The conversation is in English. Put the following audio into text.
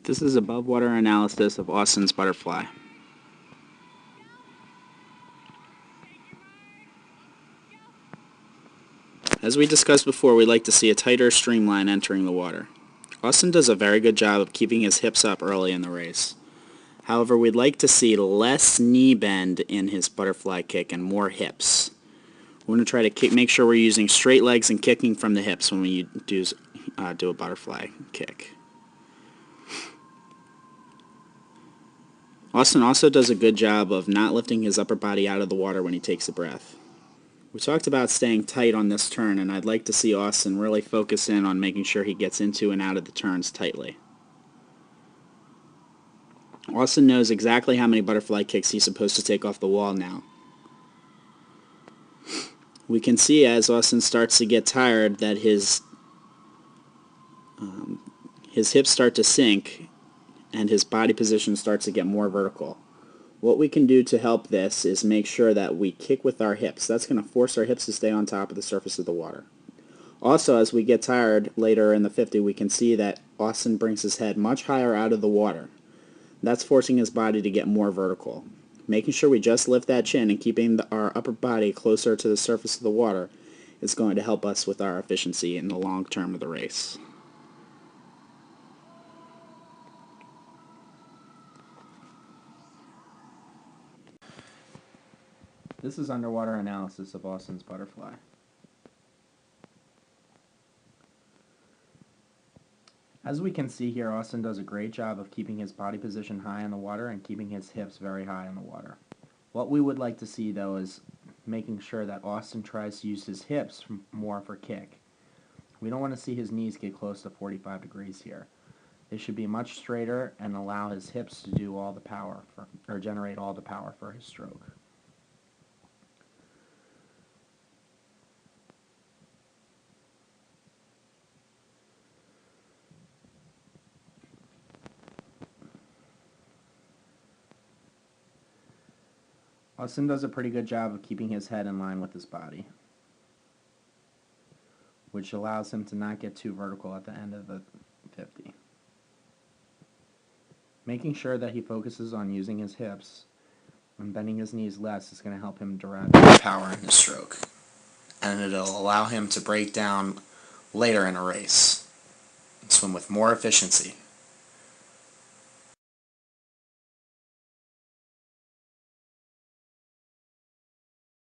This is above water analysis of Austin's butterfly. As we discussed before, we like to see a tighter streamline entering the water. Austin does a very good job of keeping his hips up early in the race. However, we'd like to see less knee bend in his butterfly kick and more hips. We're going to try to make sure we're using straight legs and kicking from the hips when we do a butterfly kick. Austin also does a good job of not lifting his upper body out of the water when he takes a breath. We talked about staying tight on this turn, and I'd like to see Austin really focus in on making sure he gets into and out of the turns tightly. Austin knows exactly how many butterfly kicks he's supposed to take off the wall now. We can see as Austin starts to get tired that his hips start to sink and his body position starts to get more vertical. What we can do to help this is make sure that we kick with our hips. That's going to force our hips to stay on top of the surface of the water. Also, as we get tired later in the 50, we can see that Austin brings his head much higher out of the water. That's forcing his body to get more vertical. Making sure we just lift that chin and keeping our upper body closer to the surface of the water is going to help us with our efficiency in the long term of the race. This is underwater analysis of Austin's butterfly. As we can see here, Austin does a great job of keeping his body position high in the water and keeping his hips very high in the water. What we would like to see, though, is making sure that Austin tries to use his hips more for kick. We don't want to see his knees get close to 45 degrees here. They should be much straighter and allow his hips to do all the power or generate all the power for his stroke. Austin does a pretty good job of keeping his head in line with his body, which allows him to not get too vertical at the end of the 50. Making sure that he focuses on using his hips and bending his knees less is going to help him derive more power in his stroke, and it'll allow him to break down later in a race and swim with more efficiency.